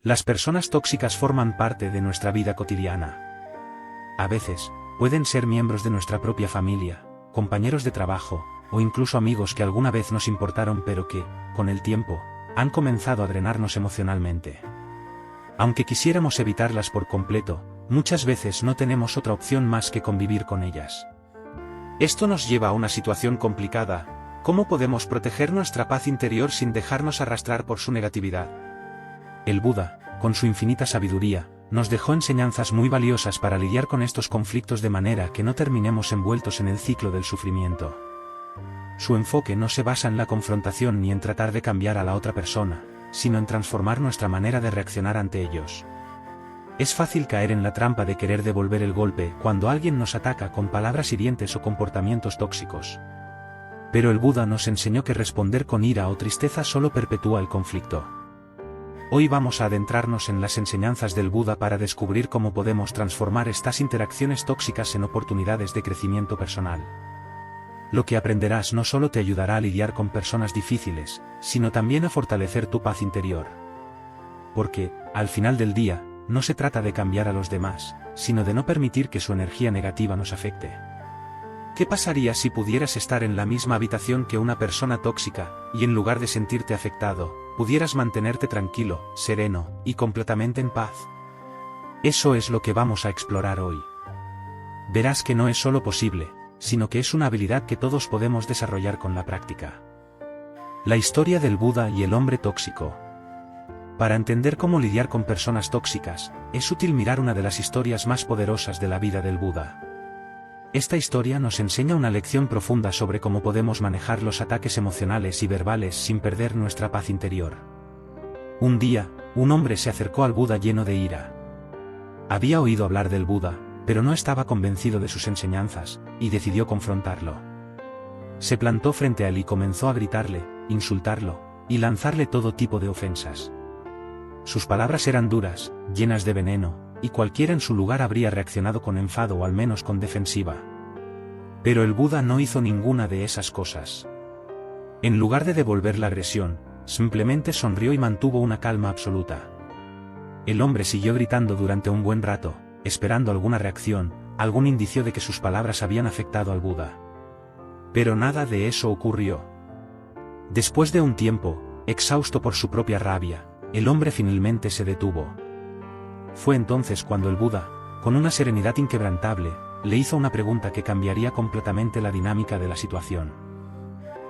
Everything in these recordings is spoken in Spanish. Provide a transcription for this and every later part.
Las personas tóxicas forman parte de nuestra vida cotidiana. A veces, pueden ser miembros de nuestra propia familia, compañeros de trabajo, o incluso amigos que alguna vez nos importaron pero que, con el tiempo, han comenzado a drenarnos emocionalmente. Aunque quisiéramos evitarlas por completo, muchas veces no tenemos otra opción más que convivir con ellas. Esto nos lleva a una situación complicada: ¿cómo podemos proteger nuestra paz interior sin dejarnos arrastrar por su negatividad? El Buda, con su infinita sabiduría, nos dejó enseñanzas muy valiosas para lidiar con estos conflictos de manera que no terminemos envueltos en el ciclo del sufrimiento. Su enfoque no se basa en la confrontación ni en tratar de cambiar a la otra persona, sino en transformar nuestra manera de reaccionar ante ellos. Es fácil caer en la trampa de querer devolver el golpe cuando alguien nos ataca con palabras hirientes o comportamientos tóxicos. Pero el Buda nos enseñó que responder con ira o tristeza solo perpetúa el conflicto. Hoy vamos a adentrarnos en las enseñanzas del Buda para descubrir cómo podemos transformar estas interacciones tóxicas en oportunidades de crecimiento personal. Lo que aprenderás no solo te ayudará a lidiar con personas difíciles, sino también a fortalecer tu paz interior. Porque, al final del día, no se trata de cambiar a los demás, sino de no permitir que su energía negativa nos afecte. ¿Qué pasaría si pudieras estar en la misma habitación que una persona tóxica, y en lugar de sentirte afectado, pudieras mantenerte tranquilo, sereno, y completamente en paz? Eso es lo que vamos a explorar hoy. Verás que no es solo posible, sino que es una habilidad que todos podemos desarrollar con la práctica. La historia del Buda y el hombre tóxico. Para entender cómo lidiar con personas tóxicas, es útil mirar una de las historias más poderosas de la vida del Buda. Esta historia nos enseña una lección profunda sobre cómo podemos manejar los ataques emocionales y verbales sin perder nuestra paz interior. Un día, un hombre se acercó al Buda lleno de ira. Había oído hablar del Buda, pero no estaba convencido de sus enseñanzas, y decidió confrontarlo. Se plantó frente a él y comenzó a gritarle, insultarlo, y lanzarle todo tipo de ofensas. Sus palabras eran duras, llenas de veneno, y cualquiera en su lugar habría reaccionado con enfado o al menos con defensiva. Pero el Buda no hizo ninguna de esas cosas. En lugar de devolver la agresión, simplemente sonrió y mantuvo una calma absoluta. El hombre siguió gritando durante un buen rato, esperando alguna reacción, algún indicio de que sus palabras habían afectado al Buda. Pero nada de eso ocurrió. Después de un tiempo, exhausto por su propia rabia, el hombre finalmente se detuvo. Fue entonces cuando el Buda, con una serenidad inquebrantable, le hizo una pregunta que cambiaría completamente la dinámica de la situación.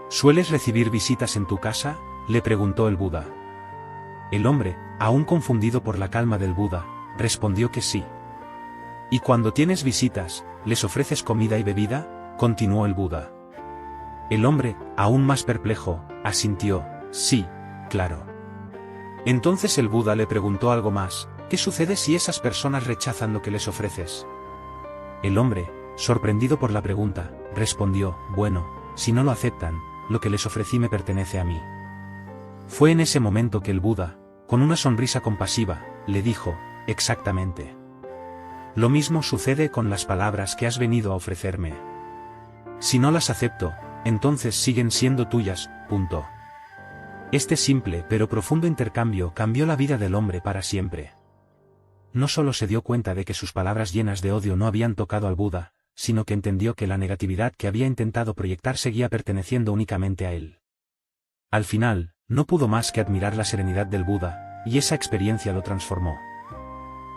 ¿Sueles recibir visitas en tu casa?, le preguntó el Buda. El hombre, aún confundido por la calma del Buda, respondió que sí. ¿Y cuando tienes visitas, les ofreces comida y bebida?, continuó el Buda. El hombre, aún más perplejo, asintió, sí, claro. Entonces el Buda le preguntó algo más: ¿qué sucede si esas personas rechazan lo que les ofreces? El hombre, sorprendido por la pregunta, respondió, bueno, si no lo aceptan, lo que les ofrecí me pertenece a mí. Fue en ese momento que el Buda, con una sonrisa compasiva, le dijo, exactamente. Lo mismo sucede con las palabras que has venido a ofrecerme. Si no las acepto, entonces siguen siendo tuyas, punto. Este simple pero profundo intercambio cambió la vida del hombre para siempre. No solo se dio cuenta de que sus palabras llenas de odio no habían tocado al Buda, sino que entendió que la negatividad que había intentado proyectar seguía perteneciendo únicamente a él. Al final, no pudo más que admirar la serenidad del Buda, y esa experiencia lo transformó.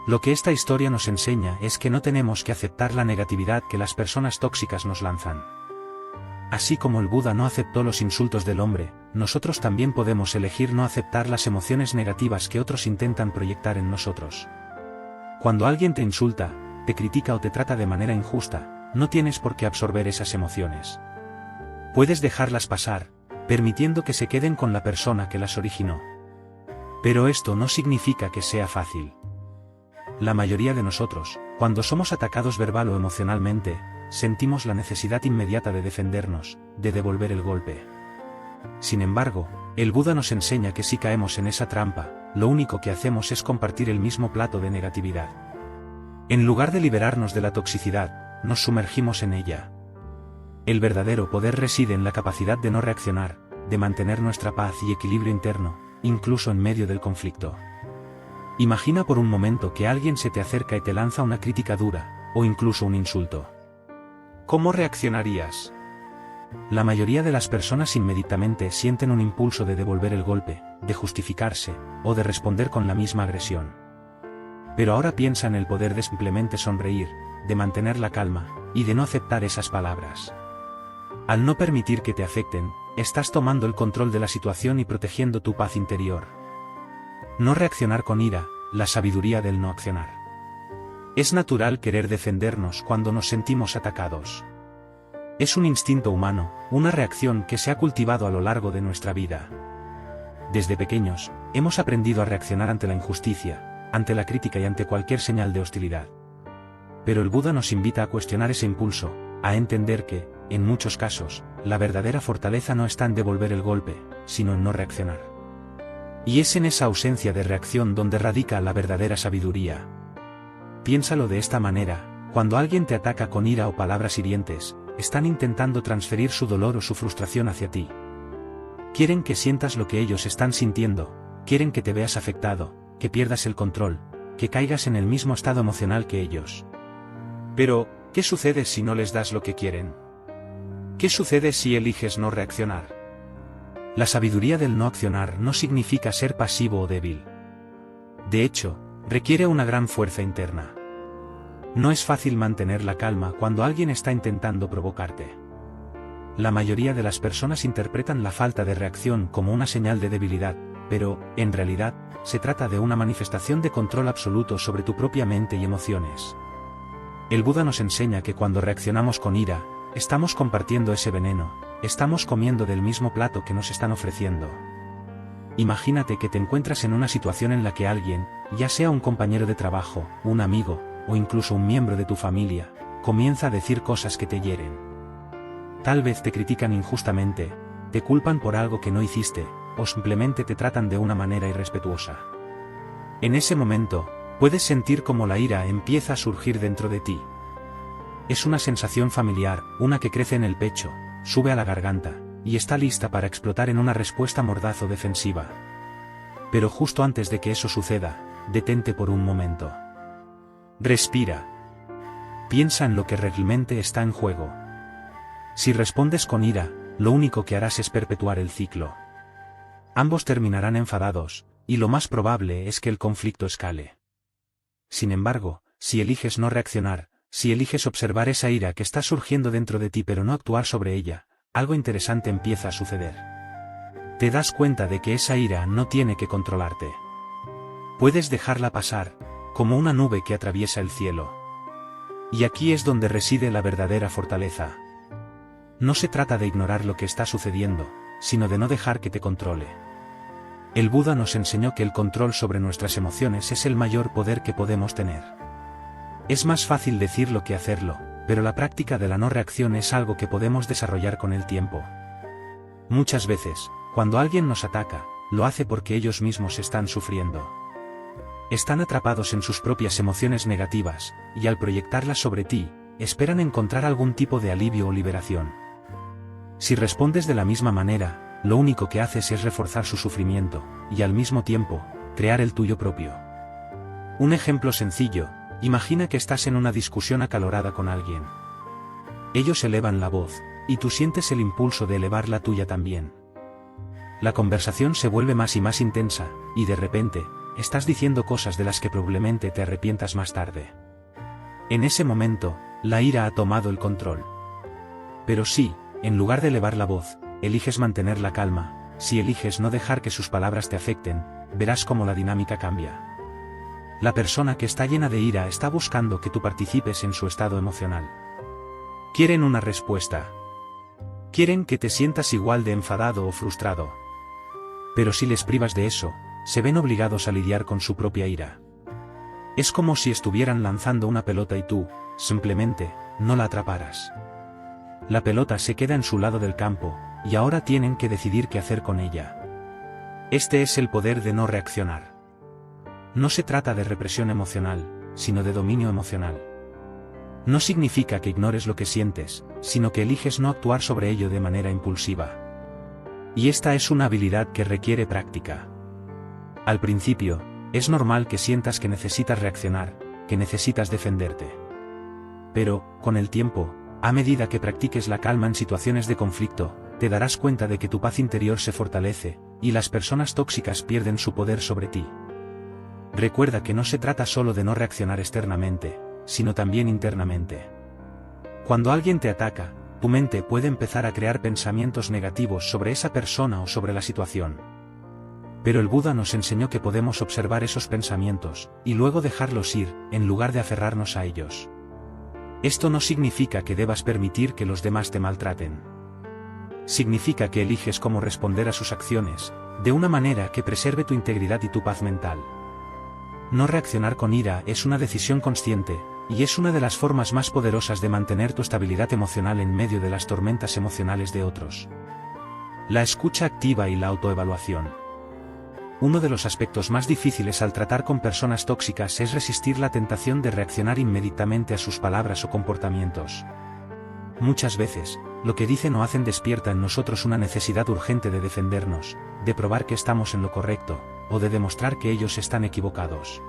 Lo que esta historia nos enseña es que no tenemos que aceptar la negatividad que las personas tóxicas nos lanzan. Así como el Buda no aceptó los insultos del hombre, nosotros también podemos elegir no aceptar las emociones negativas que otros intentan proyectar en nosotros. Cuando alguien te insulta, te critica o te trata de manera injusta, no tienes por qué absorber esas emociones. Puedes dejarlas pasar, permitiendo que se queden con la persona que las originó. Pero esto no significa que sea fácil. La mayoría de nosotros, cuando somos atacados verbal o emocionalmente, sentimos la necesidad inmediata de defendernos, de devolver el golpe. Sin embargo, el Buda nos enseña que si caemos en esa trampa, lo único que hacemos es compartir el mismo plato de negatividad. En lugar de liberarnos de la toxicidad, nos sumergimos en ella. El verdadero poder reside en la capacidad de no reaccionar, de mantener nuestra paz y equilibrio interno, incluso en medio del conflicto. Imagina por un momento que alguien se te acerca y te lanza una crítica dura, o incluso un insulto. ¿Cómo reaccionarías? La mayoría de las personas inmediatamente sienten un impulso de devolver el golpe, de justificarse, o de responder con la misma agresión. Pero ahora piensa en el poder de simplemente sonreír, de mantener la calma, y de no aceptar esas palabras. Al no permitir que te afecten, estás tomando el control de la situación y protegiendo tu paz interior. No reaccionar con ira, la sabiduría del no accionar. Es natural querer defendernos cuando nos sentimos atacados. Es un instinto humano, una reacción que se ha cultivado a lo largo de nuestra vida. Desde pequeños, hemos aprendido a reaccionar ante la injusticia, ante la crítica y ante cualquier señal de hostilidad. Pero el Buda nos invita a cuestionar ese impulso, a entender que, en muchos casos, la verdadera fortaleza no está en devolver el golpe, sino en no reaccionar. Y es en esa ausencia de reacción donde radica la verdadera sabiduría. Piénsalo de esta manera: cuando alguien te ataca con ira o palabras hirientes, están intentando transferir su dolor o su frustración hacia ti. Quieren que sientas lo que ellos están sintiendo, quieren que te veas afectado, que pierdas el control, que caigas en el mismo estado emocional que ellos. Pero, ¿qué sucede si no les das lo que quieren? ¿Qué sucede si eliges no reaccionar? La sabiduría del no accionar no significa ser pasivo o débil. De hecho, requiere una gran fuerza interna. No es fácil mantener la calma cuando alguien está intentando provocarte. La mayoría de las personas interpretan la falta de reacción como una señal de debilidad, pero, en realidad, se trata de una manifestación de control absoluto sobre tu propia mente y emociones. El Buda nos enseña que cuando reaccionamos con ira, estamos compartiendo ese veneno, estamos comiendo del mismo plato que nos están ofreciendo. Imagínate que te encuentras en una situación en la que alguien, ya sea un compañero de trabajo, un amigo, o incluso un miembro de tu familia, comienza a decir cosas que te hieren. Tal vez te critican injustamente, te culpan por algo que no hiciste, o simplemente te tratan de una manera irrespetuosa. En ese momento, puedes sentir cómo la ira empieza a surgir dentro de ti. Es una sensación familiar, una que crece en el pecho, sube a la garganta, y está lista para explotar en una respuesta mordaz o defensiva. Pero justo antes de que eso suceda, detente por un momento. Respira. Piensa en lo que realmente está en juego. Si respondes con ira, lo único que harás es perpetuar el ciclo. Ambos terminarán enfadados, y lo más probable es que el conflicto escale. Sin embargo, si eliges no reaccionar, si eliges observar esa ira que está surgiendo dentro de ti pero no actuar sobre ella, algo interesante empieza a suceder. Te das cuenta de que esa ira no tiene que controlarte. Puedes dejarla pasar, como una nube que atraviesa el cielo. Y aquí es donde reside la verdadera fortaleza. No se trata de ignorar lo que está sucediendo, sino de no dejar que te controle. El Buda nos enseñó que el control sobre nuestras emociones es el mayor poder que podemos tener. Es más fácil decirlo que hacerlo, pero la práctica de la no reacción es algo que podemos desarrollar con el tiempo. Muchas veces, cuando alguien nos ataca, lo hace porque ellos mismos están sufriendo. Están atrapados en sus propias emociones negativas, y al proyectarlas sobre ti, esperan encontrar algún tipo de alivio o liberación. Si respondes de la misma manera, lo único que haces es reforzar su sufrimiento, y al mismo tiempo, crear el tuyo propio. Un ejemplo sencillo: imagina que estás en una discusión acalorada con alguien. Ellos elevan la voz, y tú sientes el impulso de elevar la tuya también. La conversación se vuelve más y más intensa, y de repente, estás diciendo cosas de las que probablemente te arrepientas más tarde. En ese momento, la ira ha tomado el control. Pero si, en lugar de elevar la voz, eliges mantener la calma, si eliges no dejar que sus palabras te afecten, verás cómo la dinámica cambia. La persona que está llena de ira está buscando que tú participes en su estado emocional. Quieren una respuesta. Quieren que te sientas igual de enfadado o frustrado. Pero si les privas de eso, se ven obligados a lidiar con su propia ira. Es como si estuvieran lanzando una pelota y tú, simplemente, no la atraparas. La pelota se queda en su lado del campo, y ahora tienen que decidir qué hacer con ella. Este es el poder de no reaccionar. No se trata de represión emocional, sino de dominio emocional. No significa que ignores lo que sientes, sino que eliges no actuar sobre ello de manera impulsiva. Y esta es una habilidad que requiere práctica. Al principio, es normal que sientas que necesitas reaccionar, que necesitas defenderte. Pero, con el tiempo, a medida que practiques la calma en situaciones de conflicto, te darás cuenta de que tu paz interior se fortalece, y las personas tóxicas pierden su poder sobre ti. Recuerda que no se trata solo de no reaccionar externamente, sino también internamente. Cuando alguien te ataca, tu mente puede empezar a crear pensamientos negativos sobre esa persona o sobre la situación. Pero el Buda nos enseñó que podemos observar esos pensamientos, y luego dejarlos ir, en lugar de aferrarnos a ellos. Esto no significa que debas permitir que los demás te maltraten. Significa que eliges cómo responder a sus acciones, de una manera que preserve tu integridad y tu paz mental. No reaccionar con ira es una decisión consciente, y es una de las formas más poderosas de mantener tu estabilidad emocional en medio de las tormentas emocionales de otros. La escucha activa y la autoevaluación. Uno de los aspectos más difíciles al tratar con personas tóxicas es resistir la tentación de reaccionar inmediatamente a sus palabras o comportamientos. Muchas veces, lo que dicen o hacen despierta en nosotros una necesidad urgente de defendernos, de probar que estamos en lo correcto, o de demostrar que ellos están equivocados.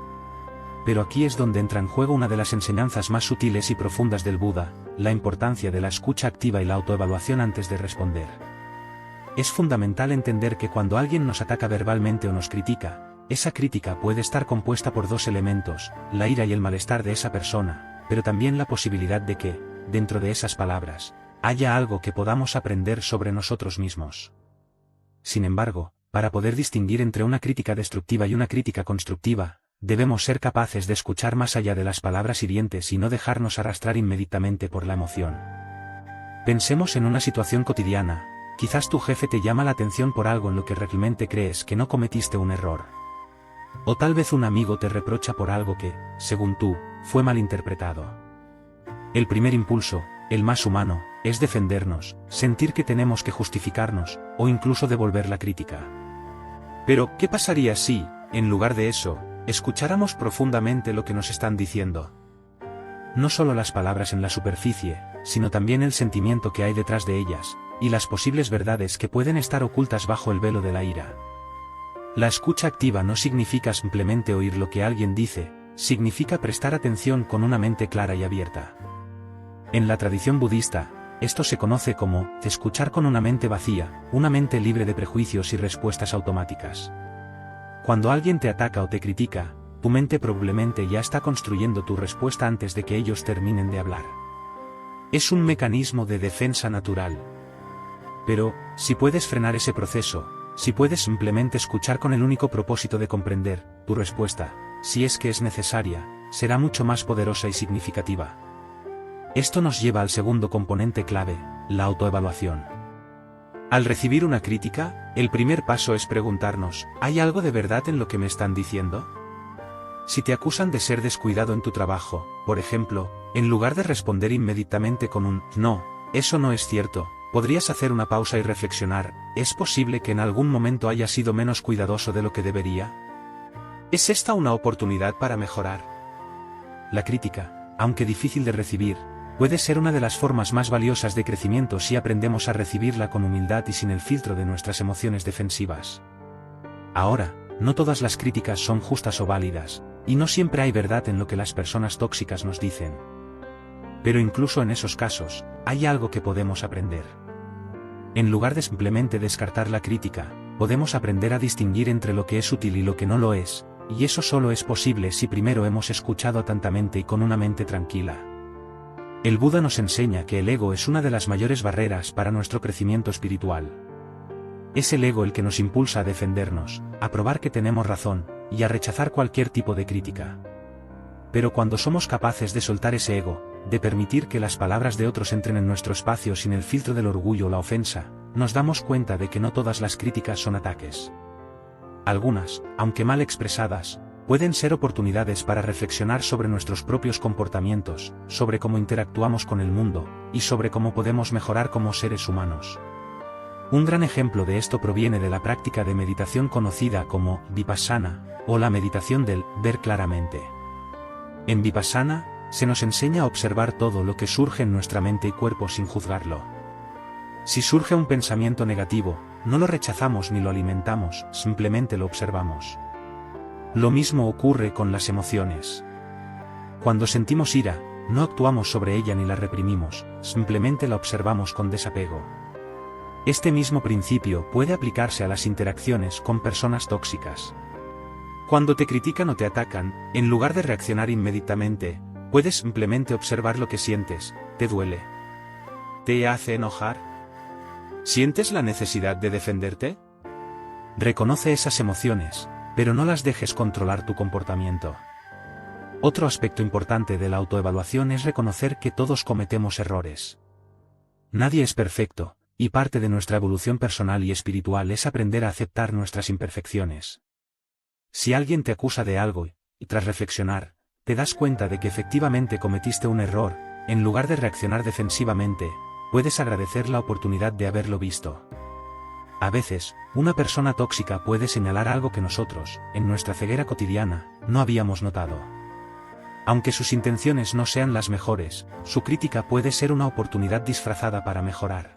Pero aquí es donde entra en juego una de las enseñanzas más sutiles y profundas del Buda, la importancia de la escucha activa y la autoevaluación antes de responder. Es fundamental entender que cuando alguien nos ataca verbalmente o nos critica, esa crítica puede estar compuesta por dos elementos, la ira y el malestar de esa persona, pero también la posibilidad de que, dentro de esas palabras, haya algo que podamos aprender sobre nosotros mismos. Sin embargo, para poder distinguir entre una crítica destructiva y una crítica constructiva, debemos ser capaces de escuchar más allá de las palabras hirientes y no dejarnos arrastrar inmediatamente por la emoción. Pensemos en una situación cotidiana. Quizás tu jefe te llama la atención por algo en lo que realmente crees que no cometiste un error. O tal vez un amigo te reprocha por algo que, según tú, fue malinterpretado. El primer impulso, el más humano, es defendernos, sentir que tenemos que justificarnos, o incluso devolver la crítica. Pero, ¿qué pasaría si, en lugar de eso, escucháramos profundamente lo que nos están diciendo? No solo las palabras en la superficie, sino también el sentimiento que hay detrás de ellas, y las posibles verdades que pueden estar ocultas bajo el velo de la ira. La escucha activa no significa simplemente oír lo que alguien dice, significa prestar atención con una mente clara y abierta. En la tradición budista, esto se conoce como escuchar con una mente vacía, una mente libre de prejuicios y respuestas automáticas. Cuando alguien te ataca o te critica, tu mente probablemente ya está construyendo tu respuesta antes de que ellos terminen de hablar. Es un mecanismo de defensa natural. Pero, si puedes frenar ese proceso, si puedes simplemente escuchar con el único propósito de comprender, tu respuesta, si es que es necesaria, será mucho más poderosa y significativa. Esto nos lleva al segundo componente clave, la autoevaluación. Al recibir una crítica, el primer paso es preguntarnos, ¿hay algo de verdad en lo que me están diciendo? Si te acusan de ser descuidado en tu trabajo, por ejemplo, en lugar de responder inmediatamente con un «no, eso no es cierto», podrías hacer una pausa y reflexionar, ¿es posible que en algún momento haya sido menos cuidadoso de lo que debería? ¿Es esta una oportunidad para mejorar? La crítica, aunque difícil de recibir, puede ser una de las formas más valiosas de crecimiento si aprendemos a recibirla con humildad y sin el filtro de nuestras emociones defensivas. Ahora, no todas las críticas son justas o válidas, y no siempre hay verdad en lo que las personas tóxicas nos dicen. Pero incluso en esos casos, hay algo que podemos aprender. En lugar de simplemente descartar la crítica, podemos aprender a distinguir entre lo que es útil y lo que no lo es, y eso solo es posible si primero hemos escuchado atentamente y con una mente tranquila. El Buda nos enseña que el ego es una de las mayores barreras para nuestro crecimiento espiritual. Es el ego el que nos impulsa a defendernos, a probar que tenemos razón, y a rechazar cualquier tipo de crítica. Pero cuando somos capaces de soltar ese ego, de permitir que las palabras de otros entren en nuestro espacio sin el filtro del orgullo o la ofensa, nos damos cuenta de que no todas las críticas son ataques. Algunas, aunque mal expresadas, pueden ser oportunidades para reflexionar sobre nuestros propios comportamientos, sobre cómo interactuamos con el mundo, y sobre cómo podemos mejorar como seres humanos. Un gran ejemplo de esto proviene de la práctica de meditación conocida como Vipassana, o la meditación del ver claramente. En Vipassana, se nos enseña a observar todo lo que surge en nuestra mente y cuerpo sin juzgarlo. Si surge un pensamiento negativo, no lo rechazamos ni lo alimentamos, simplemente lo observamos. Lo mismo ocurre con las emociones. Cuando sentimos ira, no actuamos sobre ella ni la reprimimos, simplemente la observamos con desapego. Este mismo principio puede aplicarse a las interacciones con personas tóxicas. Cuando te critican o te atacan, en lugar de reaccionar inmediatamente, puedes simplemente observar lo que sientes. ¿Te duele? ¿Te hace enojar? ¿Sientes la necesidad de defenderte? Reconoce esas emociones, pero no las dejes controlar tu comportamiento. Otro aspecto importante de la autoevaluación es reconocer que todos cometemos errores. Nadie es perfecto, y parte de nuestra evolución personal y espiritual es aprender a aceptar nuestras imperfecciones. Si alguien te acusa de algo, y tras reflexionar, te das cuenta de que efectivamente cometiste un error, en lugar de reaccionar defensivamente, puedes agradecer la oportunidad de haberlo visto. A veces, una persona tóxica puede señalar algo que nosotros, en nuestra ceguera cotidiana, no habíamos notado. Aunque sus intenciones no sean las mejores, su crítica puede ser una oportunidad disfrazada para mejorar.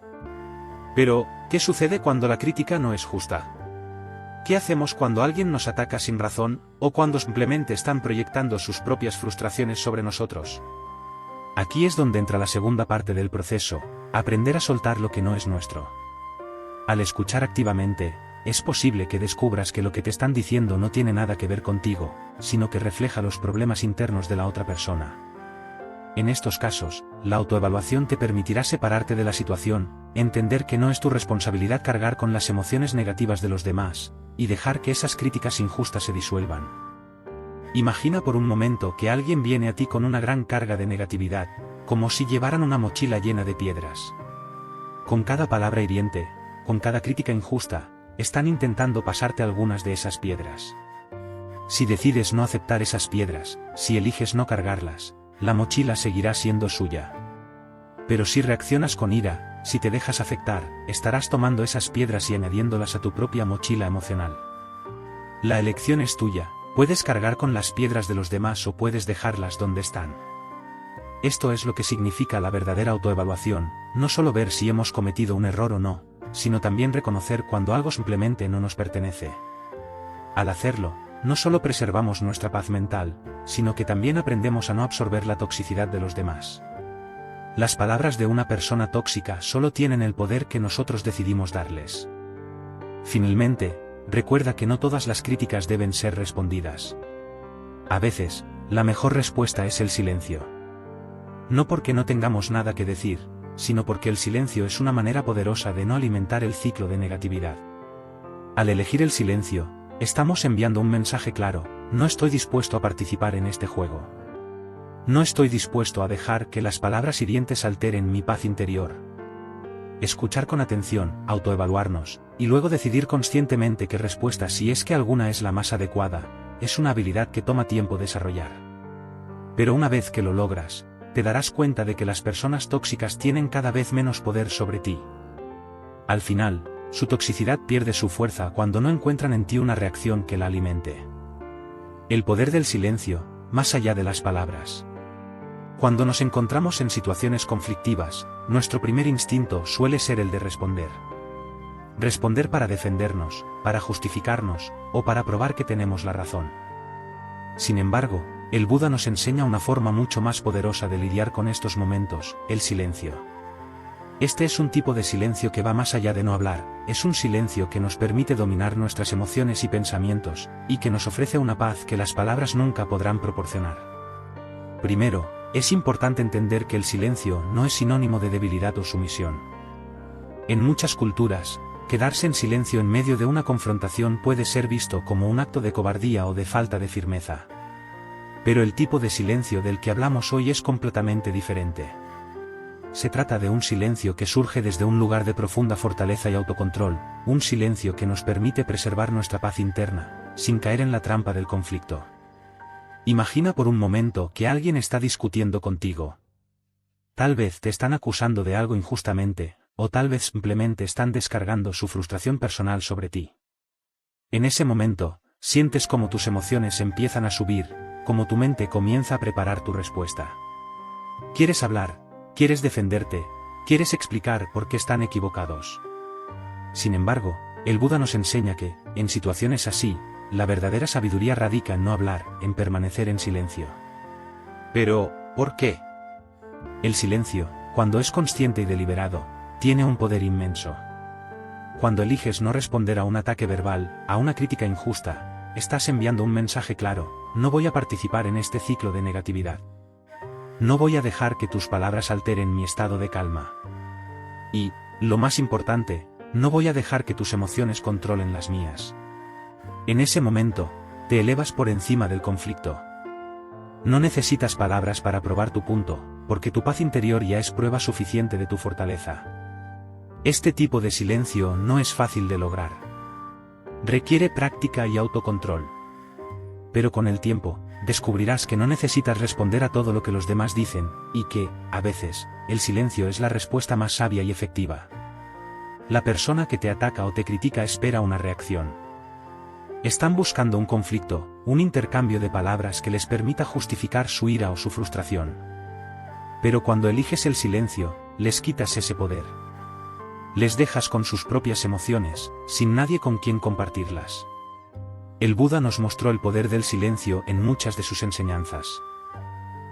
Pero, ¿qué sucede cuando la crítica no es justa? ¿Qué hacemos cuando alguien nos ataca sin razón, o cuando simplemente están proyectando sus propias frustraciones sobre nosotros? Aquí es donde entra la segunda parte del proceso, aprender a soltar lo que no es nuestro. Al escuchar activamente, es posible que descubras que lo que te están diciendo no tiene nada que ver contigo, sino que refleja los problemas internos de la otra persona. En estos casos, la autoevaluación te permitirá separarte de la situación, entender que no es tu responsabilidad cargar con las emociones negativas de los demás, y dejar que esas críticas injustas se disuelvan. Imagina por un momento que alguien viene a ti con una gran carga de negatividad, como si llevaran una mochila llena de piedras. Con cada palabra hiriente, con cada crítica injusta, están intentando pasarte algunas de esas piedras. Si decides no aceptar esas piedras, si eliges no cargarlas, la mochila seguirá siendo suya. Pero si reaccionas con ira, si te dejas afectar, estarás tomando esas piedras y añadiéndolas a tu propia mochila emocional. La elección es tuya, puedes cargar con las piedras de los demás o puedes dejarlas donde están. Esto es lo que significa la verdadera autoevaluación, no solo ver si hemos cometido un error o no, sino también reconocer cuando algo simplemente no nos pertenece. Al hacerlo, no solo preservamos nuestra paz mental, sino que también aprendemos a no absorber la toxicidad de los demás. Las palabras de una persona tóxica solo tienen el poder que nosotros decidimos darles. Finalmente, recuerda que no todas las críticas deben ser respondidas. A veces, la mejor respuesta es el silencio. No porque no tengamos nada que decir, sino porque el silencio es una manera poderosa de no alimentar el ciclo de negatividad. Al elegir el silencio, estamos enviando un mensaje claro: no estoy dispuesto a participar en este juego. No estoy dispuesto a dejar que las palabras hirientes alteren mi paz interior. Escuchar con atención, autoevaluarnos, y luego decidir conscientemente qué respuesta, si es que alguna es la más adecuada, es una habilidad que toma tiempo desarrollar. Pero una vez que lo logras, te darás cuenta de que las personas tóxicas tienen cada vez menos poder sobre ti. Al final, su toxicidad pierde su fuerza cuando no encuentran en ti una reacción que la alimente. El poder del silencio, más allá de las palabras. Cuando nos encontramos en situaciones conflictivas, nuestro primer instinto suele ser el de responder. Responder para defendernos, para justificarnos, o para probar que tenemos la razón. Sin embargo, el Buda nos enseña una forma mucho más poderosa de lidiar con estos momentos: el silencio. Este es un tipo de silencio que va más allá de no hablar, es un silencio que nos permite dominar nuestras emociones y pensamientos, y que nos ofrece una paz que las palabras nunca podrán proporcionar. Primero, es importante entender que el silencio no es sinónimo de debilidad o sumisión. En muchas culturas, quedarse en silencio en medio de una confrontación puede ser visto como un acto de cobardía o de falta de firmeza. Pero el tipo de silencio del que hablamos hoy es completamente diferente. Se trata de un silencio que surge desde un lugar de profunda fortaleza y autocontrol, un silencio que nos permite preservar nuestra paz interna, sin caer en la trampa del conflicto. Imagina por un momento que alguien está discutiendo contigo. Tal vez te están acusando de algo injustamente, o tal vez simplemente están descargando su frustración personal sobre ti. En ese momento, sientes como tus emociones empiezan a subir, como tu mente comienza a preparar tu respuesta. Quieres hablar, quieres defenderte, quieres explicar por qué están equivocados. Sin embargo, el Buda nos enseña que, en situaciones así, la verdadera sabiduría radica en no hablar, en permanecer en silencio. Pero, ¿por qué? El silencio, cuando es consciente y deliberado, tiene un poder inmenso. Cuando eliges no responder a un ataque verbal, a una crítica injusta, estás enviando un mensaje claro: no voy a participar en este ciclo de negatividad. No voy a dejar que tus palabras alteren mi estado de calma. Y, lo más importante, no voy a dejar que tus emociones controlen las mías. En ese momento, te elevas por encima del conflicto. No necesitas palabras para probar tu punto, porque tu paz interior ya es prueba suficiente de tu fortaleza. Este tipo de silencio no es fácil de lograr. Requiere práctica y autocontrol. Pero con el tiempo, descubrirás que no necesitas responder a todo lo que los demás dicen, y que, a veces, el silencio es la respuesta más sabia y efectiva. La persona que te ataca o te critica espera una reacción. Están buscando un conflicto, un intercambio de palabras que les permita justificar su ira o su frustración. Pero cuando eliges el silencio, les quitas ese poder. Les dejas con sus propias emociones, sin nadie con quien compartirlas. El Buda nos mostró el poder del silencio en muchas de sus enseñanzas.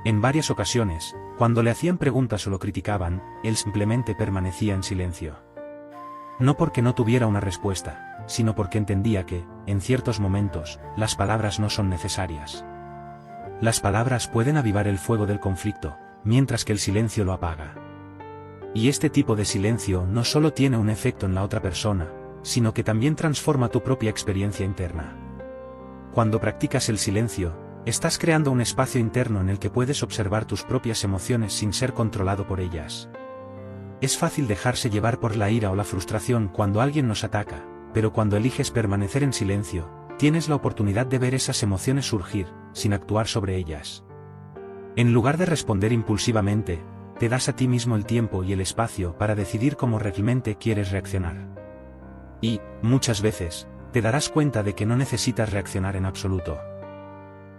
En varias ocasiones, cuando le hacían preguntas o lo criticaban, él simplemente permanecía en silencio. No porque no tuviera una respuesta, sino porque entendía que, en ciertos momentos, las palabras no son necesarias. Las palabras pueden avivar el fuego del conflicto, mientras que el silencio lo apaga. Y este tipo de silencio no solo tiene un efecto en la otra persona, sino que también transforma tu propia experiencia interna. Cuando practicas el silencio, estás creando un espacio interno en el que puedes observar tus propias emociones sin ser controlado por ellas. Es fácil dejarse llevar por la ira o la frustración cuando alguien nos ataca, pero cuando eliges permanecer en silencio, tienes la oportunidad de ver esas emociones surgir, sin actuar sobre ellas. En lugar de responder impulsivamente, te das a ti mismo el tiempo y el espacio para decidir cómo realmente quieres reaccionar. Y, muchas veces, te darás cuenta de que no necesitas reaccionar en absoluto.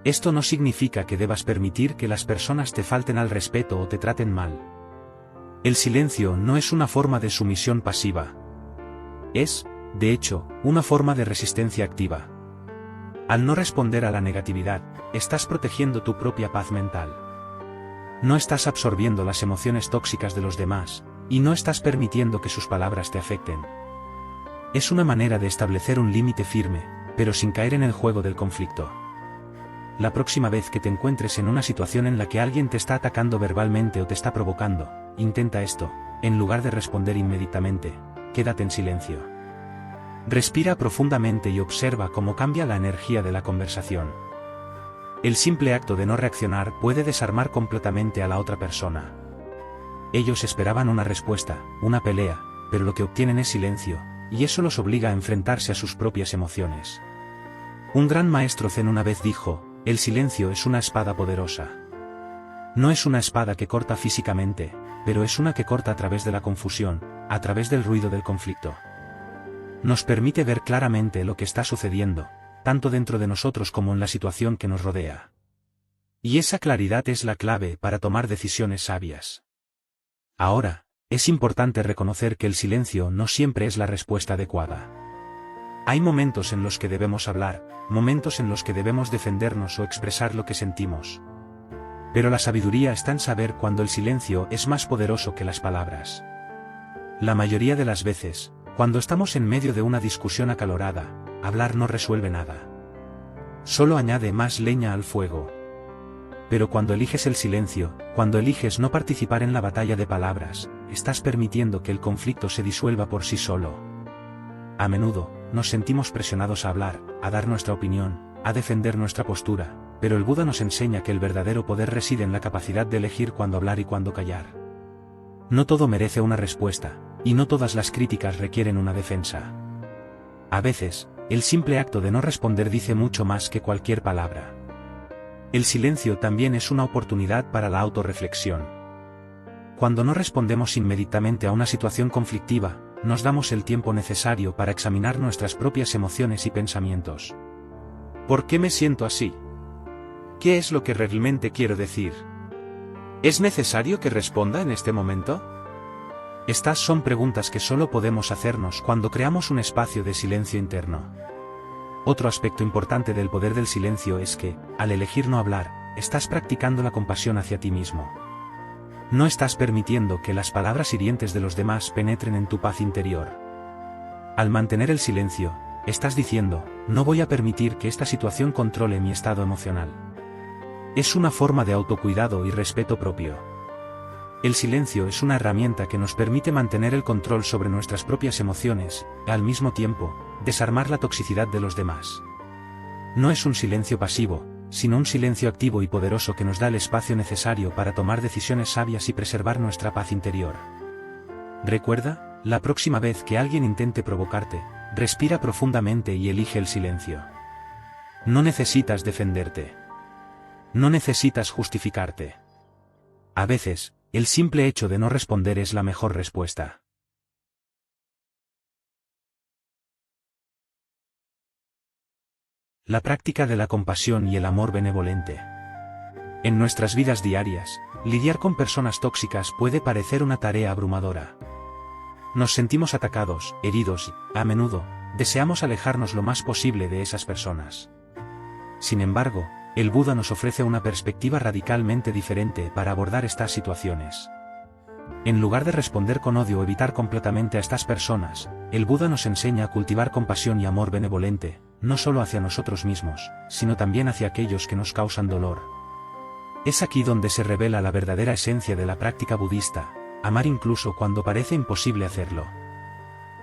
Esto no significa que debas permitir que las personas te falten al respeto o te traten mal. El silencio no es una forma de sumisión pasiva. Es, de hecho, una forma de resistencia activa. Al no responder a la negatividad, estás protegiendo tu propia paz mental. No estás absorbiendo las emociones tóxicas de los demás, y no estás permitiendo que sus palabras te afecten. Es una manera de establecer un límite firme, pero sin caer en el juego del conflicto. La próxima vez que te encuentres en una situación en la que alguien te está atacando verbalmente o te está provocando, intenta esto: en lugar de responder inmediatamente, quédate en silencio. Respira profundamente y observa cómo cambia la energía de la conversación. El simple acto de no reaccionar puede desarmar completamente a la otra persona. Ellos esperaban una respuesta, una pelea, pero lo que obtienen es silencio, y eso los obliga a enfrentarse a sus propias emociones. Un gran maestro zen una vez dijo: el silencio es una espada poderosa. No es una espada que corta físicamente, pero es una que corta a través de la confusión, a través del ruido del conflicto. Nos permite ver claramente lo que está sucediendo, tanto dentro de nosotros como en la situación que nos rodea. Y esa claridad es la clave para tomar decisiones sabias. Ahora, es importante reconocer que el silencio no siempre es la respuesta adecuada. Hay momentos en los que debemos hablar, momentos en los que debemos defendernos o expresar lo que sentimos. Pero la sabiduría está en saber cuando el silencio es más poderoso que las palabras. La mayoría de las veces, cuando estamos en medio de una discusión acalorada, hablar no resuelve nada. Solo añade más leña al fuego. Pero cuando eliges el silencio, cuando eliges no participar en la batalla de palabras, estás permitiendo que el conflicto se disuelva por sí solo. A menudo, nos sentimos presionados a hablar, a dar nuestra opinión, a defender nuestra postura, pero el Buda nos enseña que el verdadero poder reside en la capacidad de elegir cuándo hablar y cuándo callar. No todo merece una respuesta, y no todas las críticas requieren una defensa. A veces, el simple acto de no responder dice mucho más que cualquier palabra. El silencio también es una oportunidad para la autorreflexión. Cuando no respondemos inmediatamente a una situación conflictiva, nos damos el tiempo necesario para examinar nuestras propias emociones y pensamientos. ¿Por qué me siento así? ¿Qué es lo que realmente quiero decir? ¿Es necesario que responda en este momento? Estas son preguntas que solo podemos hacernos cuando creamos un espacio de silencio interno. Otro aspecto importante del poder del silencio es que, al elegir no hablar, estás practicando la compasión hacia ti mismo. No estás permitiendo que las palabras hirientes de los demás penetren en tu paz interior. Al mantener el silencio, estás diciendo, no voy a permitir que esta situación controle mi estado emocional. Es una forma de autocuidado y respeto propio. El silencio es una herramienta que nos permite mantener el control sobre nuestras propias emociones, y al mismo tiempo, desarmar la toxicidad de los demás. No es un silencio pasivo, sino un silencio activo y poderoso que nos da el espacio necesario para tomar decisiones sabias y preservar nuestra paz interior. Recuerda, la próxima vez que alguien intente provocarte, respira profundamente y elige el silencio. No necesitas defenderte. No necesitas justificarte. A veces, el simple hecho de no responder es la mejor respuesta. La práctica de la compasión y el amor benevolente. En nuestras vidas diarias, lidiar con personas tóxicas puede parecer una tarea abrumadora. Nos sentimos atacados, heridos y, a menudo, deseamos alejarnos lo más posible de esas personas. Sin embargo, el Buda nos ofrece una perspectiva radicalmente diferente para abordar estas situaciones. En lugar de responder con odio o evitar completamente a estas personas, el Buda nos enseña a cultivar compasión y amor benevolente, no solo hacia nosotros mismos, sino también hacia aquellos que nos causan dolor. Es aquí donde se revela la verdadera esencia de la práctica budista, amar incluso cuando parece imposible hacerlo.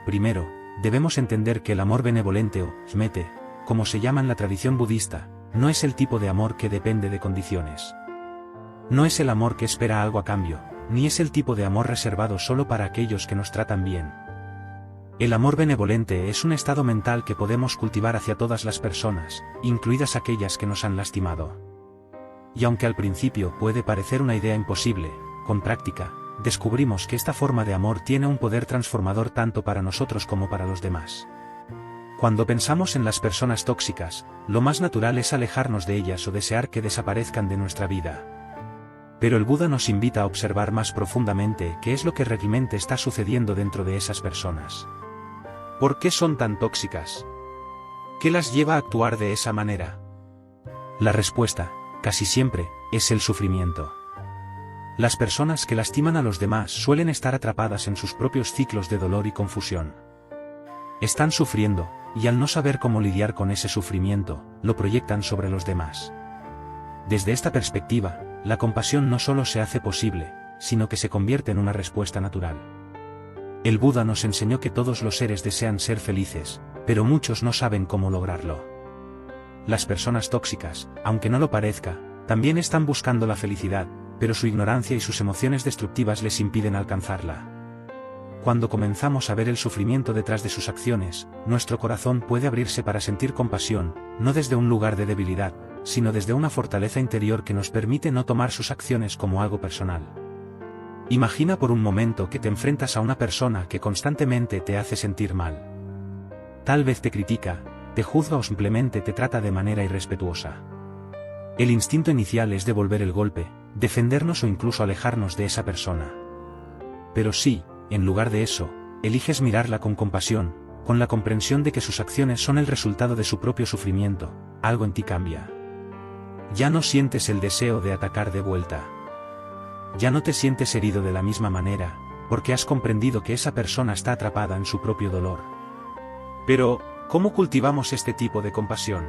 Primero, debemos entender que el amor benevolente o mete, como se llama en la tradición budista, no es el tipo de amor que depende de condiciones. No es el amor que espera algo a cambio, ni es el tipo de amor reservado solo para aquellos que nos tratan bien. El amor benevolente es un estado mental que podemos cultivar hacia todas las personas, incluidas aquellas que nos han lastimado. Y aunque al principio puede parecer una idea imposible, con práctica, descubrimos que esta forma de amor tiene un poder transformador tanto para nosotros como para los demás. Cuando pensamos en las personas tóxicas, lo más natural es alejarnos de ellas o desear que desaparezcan de nuestra vida. Pero el Buda nos invita a observar más profundamente qué es lo que realmente está sucediendo dentro de esas personas. ¿Por qué son tan tóxicas? ¿Qué las lleva a actuar de esa manera? La respuesta, casi siempre, es el sufrimiento. Las personas que lastiman a los demás suelen estar atrapadas en sus propios ciclos de dolor y confusión. Están sufriendo, y al no saber cómo lidiar con ese sufrimiento, lo proyectan sobre los demás. Desde esta perspectiva, la compasión no solo se hace posible, sino que se convierte en una respuesta natural. El Buda nos enseñó que todos los seres desean ser felices, pero muchos no saben cómo lograrlo. Las personas tóxicas, aunque no lo parezca, también están buscando la felicidad, pero su ignorancia y sus emociones destructivas les impiden alcanzarla. Cuando comenzamos a ver el sufrimiento detrás de sus acciones, nuestro corazón puede abrirse para sentir compasión, no desde un lugar de debilidad, sino desde una fortaleza interior que nos permite no tomar sus acciones como algo personal. Imagina por un momento que te enfrentas a una persona que constantemente te hace sentir mal. Tal vez te critica, te juzga o simplemente te trata de manera irrespetuosa. El instinto inicial es devolver el golpe, defendernos o incluso alejarnos de esa persona. Pero sí, en lugar de eso, eliges mirarla con compasión, con la comprensión de que sus acciones son el resultado de su propio sufrimiento, algo en ti cambia. Ya no sientes el deseo de atacar de vuelta. Ya no te sientes herido de la misma manera, porque has comprendido que esa persona está atrapada en su propio dolor. Pero, ¿cómo cultivamos este tipo de compasión?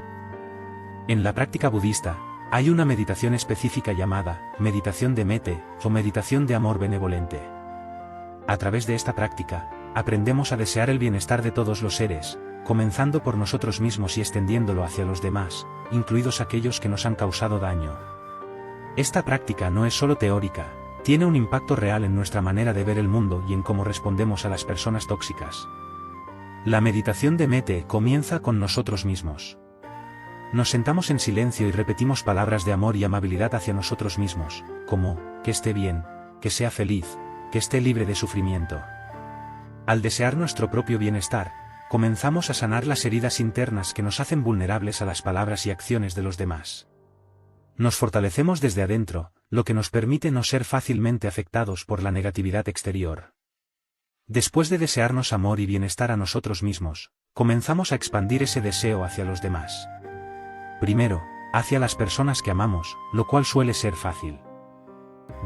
En la práctica budista, hay una meditación específica llamada meditación de mete o meditación de amor benevolente. A través de esta práctica, aprendemos a desear el bienestar de todos los seres, comenzando por nosotros mismos y extendiéndolo hacia los demás, incluidos aquellos que nos han causado daño. Esta práctica no es solo teórica, tiene un impacto real en nuestra manera de ver el mundo y en cómo respondemos a las personas tóxicas. La meditación de mete comienza con nosotros mismos. Nos sentamos en silencio y repetimos palabras de amor y amabilidad hacia nosotros mismos, como, que esté bien, que sea feliz, que esté libre de sufrimiento. Al desear nuestro propio bienestar, comenzamos a sanar las heridas internas que nos hacen vulnerables a las palabras y acciones de los demás. Nos fortalecemos desde adentro, lo que nos permite no ser fácilmente afectados por la negatividad exterior. Después de desearnos amor y bienestar a nosotros mismos, comenzamos a expandir ese deseo hacia los demás. Primero, hacia las personas que amamos, lo cual suele ser fácil.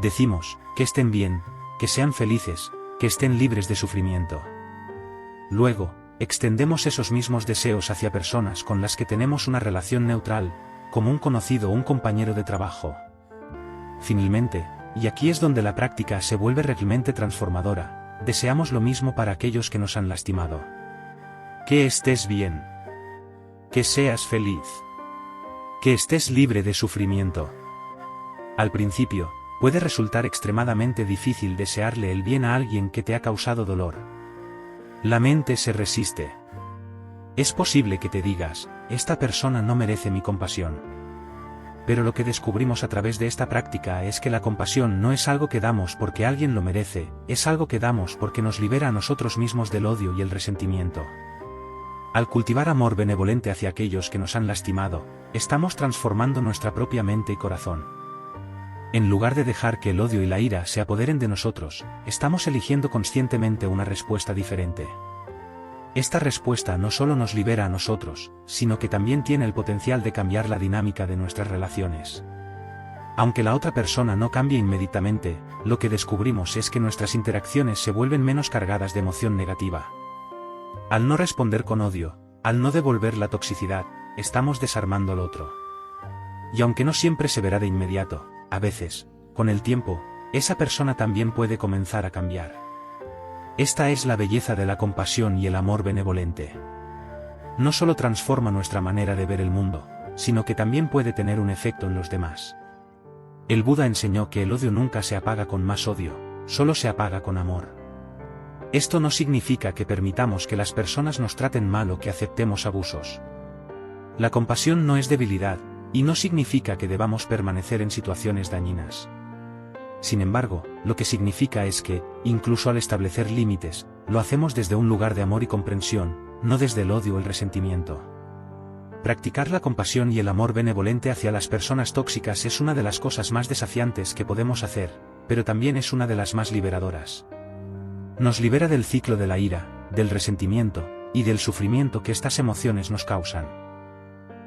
Decimos, que estén bien, que sean felices, que estén libres de sufrimiento. Luego, extendemos esos mismos deseos hacia personas con las que tenemos una relación neutral, como un conocido o un compañero de trabajo. Finalmente, y aquí es donde la práctica se vuelve realmente transformadora, deseamos lo mismo para aquellos que nos han lastimado. Que estés bien. Que seas feliz. Que estés libre de sufrimiento. Al principio, puede resultar extremadamente difícil desearle el bien a alguien que te ha causado dolor. La mente se resiste. Es posible que te digas, esta persona no merece mi compasión. Pero lo que descubrimos a través de esta práctica es que la compasión no es algo que damos porque alguien lo merece, es algo que damos porque nos libera a nosotros mismos del odio y el resentimiento. Al cultivar amor benevolente hacia aquellos que nos han lastimado, estamos transformando nuestra propia mente y corazón. En lugar de dejar que el odio y la ira se apoderen de nosotros, estamos eligiendo conscientemente una respuesta diferente. Esta respuesta no solo nos libera a nosotros, sino que también tiene el potencial de cambiar la dinámica de nuestras relaciones. Aunque la otra persona no cambie inmediatamente, lo que descubrimos es que nuestras interacciones se vuelven menos cargadas de emoción negativa. Al no responder con odio, al no devolver la toxicidad, estamos desarmando al otro. Y aunque no siempre se verá de inmediato, a veces, con el tiempo, esa persona también puede comenzar a cambiar. Esta es la belleza de la compasión y el amor benevolente. No solo transforma nuestra manera de ver el mundo, sino que también puede tener un efecto en los demás. El Buda enseñó que el odio nunca se apaga con más odio, solo se apaga con amor. Esto no significa que permitamos que las personas nos traten mal o que aceptemos abusos. La compasión no es debilidad, y no significa que debamos permanecer en situaciones dañinas. Sin embargo, lo que significa es que, incluso al establecer límites, lo hacemos desde un lugar de amor y comprensión, no desde el odio o el resentimiento. Practicar la compasión y el amor benevolente hacia las personas tóxicas es una de las cosas más desafiantes que podemos hacer, pero también es una de las más liberadoras. Nos libera del ciclo de la ira, del resentimiento, y del sufrimiento que estas emociones nos causan.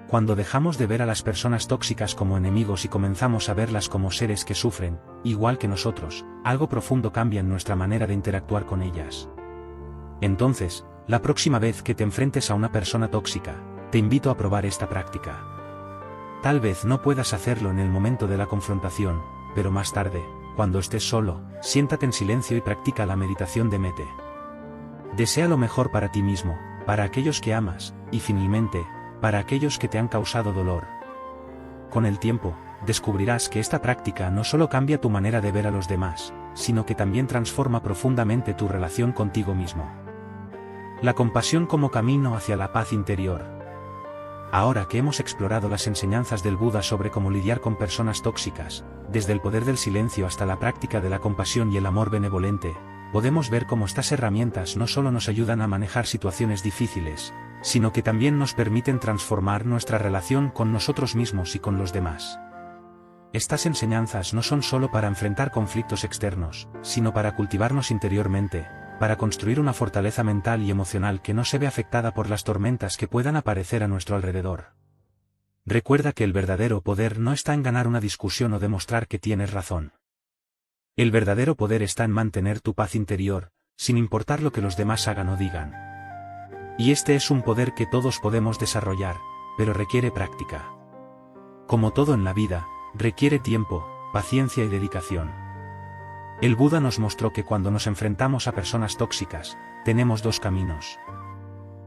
Cuando dejamos de ver a las personas tóxicas como enemigos y comenzamos a verlas como seres que sufren, igual que nosotros, algo profundo cambia en nuestra manera de interactuar con ellas. Entonces, la próxima vez que te enfrentes a una persona tóxica, te invito a probar esta práctica. Tal vez no puedas hacerlo en el momento de la confrontación, pero más tarde, cuando estés solo, siéntate en silencio y practica la meditación de Mete. Desea lo mejor para ti mismo, para aquellos que amas, y finalmente, para aquellos que te han causado dolor. Con el tiempo, descubrirás que esta práctica no solo cambia tu manera de ver a los demás, sino que también transforma profundamente tu relación contigo mismo. La compasión como camino hacia la paz interior. Ahora que hemos explorado las enseñanzas del Buda sobre cómo lidiar con personas tóxicas, desde el poder del silencio hasta la práctica de la compasión y el amor benevolente, podemos ver cómo estas herramientas no solo nos ayudan a manejar situaciones difíciles, sino que también nos permiten transformar nuestra relación con nosotros mismos y con los demás. Estas enseñanzas no son solo para enfrentar conflictos externos, sino para cultivarnos interiormente, para construir una fortaleza mental y emocional que no se ve afectada por las tormentas que puedan aparecer a nuestro alrededor. Recuerda que el verdadero poder no está en ganar una discusión o demostrar que tienes razón. El verdadero poder está en mantener tu paz interior, sin importar lo que los demás hagan o digan. Y este es un poder que todos podemos desarrollar, pero requiere práctica. Como todo en la vida, requiere tiempo, paciencia y dedicación. El Buda nos mostró que cuando nos enfrentamos a personas tóxicas, tenemos dos caminos.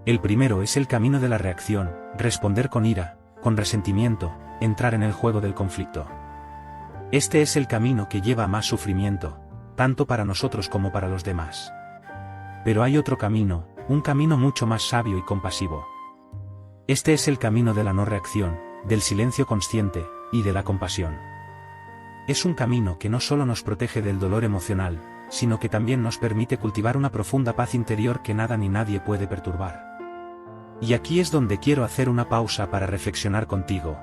El primero es el camino de la reacción, responder con ira, con resentimiento, entrar en el juego del conflicto. Este es el camino que lleva a más sufrimiento, tanto para nosotros como para los demás. Pero hay otro camino, un camino mucho más sabio y compasivo. Este es el camino de la no reacción, del silencio consciente, y de la compasión. Es un camino que no solo nos protege del dolor emocional, sino que también nos permite cultivar una profunda paz interior que nada ni nadie puede perturbar. Y aquí es donde quiero hacer una pausa para reflexionar contigo.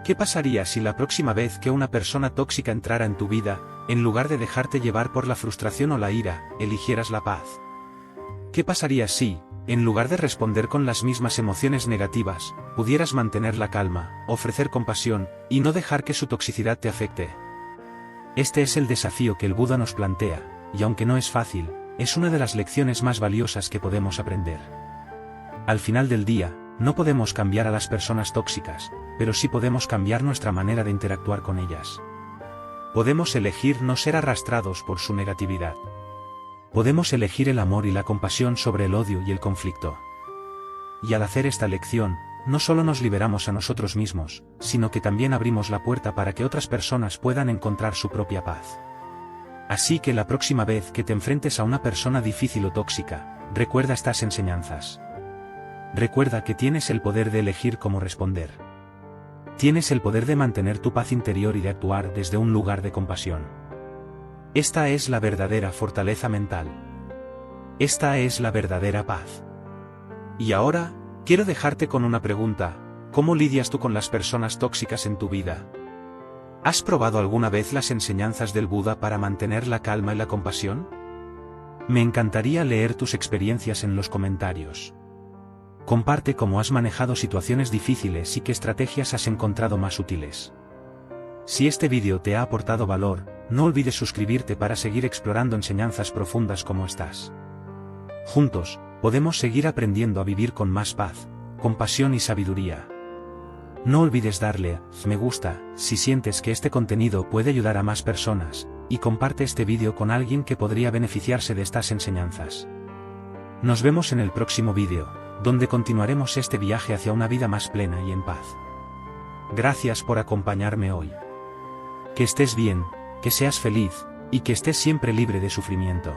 ¿Qué pasaría si la próxima vez que una persona tóxica entrara en tu vida, en lugar de dejarte llevar por la frustración o la ira, eligieras la paz? ¿Qué pasaría si, en lugar de responder con las mismas emociones negativas, pudieras mantener la calma, ofrecer compasión, y no dejar que su toxicidad te afecte. Este es el desafío que el Buda nos plantea, y aunque no es fácil, es una de las lecciones más valiosas que podemos aprender. Al final del día, no podemos cambiar a las personas tóxicas, pero sí podemos cambiar nuestra manera de interactuar con ellas. Podemos elegir no ser arrastrados por su negatividad. Podemos elegir el amor y la compasión sobre el odio y el conflicto. Y al hacer esta elección, no solo nos liberamos a nosotros mismos, sino que también abrimos la puerta para que otras personas puedan encontrar su propia paz. Así que la próxima vez que te enfrentes a una persona difícil o tóxica, recuerda estas enseñanzas. Recuerda que tienes el poder de elegir cómo responder. Tienes el poder de mantener tu paz interior y de actuar desde un lugar de compasión. Esta es la verdadera fortaleza mental. Esta es la verdadera paz. Y ahora, quiero dejarte con una pregunta: ¿cómo lidias tú con las personas tóxicas en tu vida? ¿Has probado alguna vez las enseñanzas del Buda para mantener la calma y la compasión? Me encantaría leer tus experiencias en los comentarios. Comparte cómo has manejado situaciones difíciles y qué estrategias has encontrado más útiles. Si este vídeo te ha aportado valor, no olvides suscribirte para seguir explorando enseñanzas profundas como estas. Juntos, podemos seguir aprendiendo a vivir con más paz, compasión y sabiduría. No olvides darle me gusta si sientes que este contenido puede ayudar a más personas, y comparte este vídeo con alguien que podría beneficiarse de estas enseñanzas. Nos vemos en el próximo vídeo, donde continuaremos este viaje hacia una vida más plena y en paz. Gracias por acompañarme hoy. Que estés bien, que seas feliz, y que estés siempre libre de sufrimiento.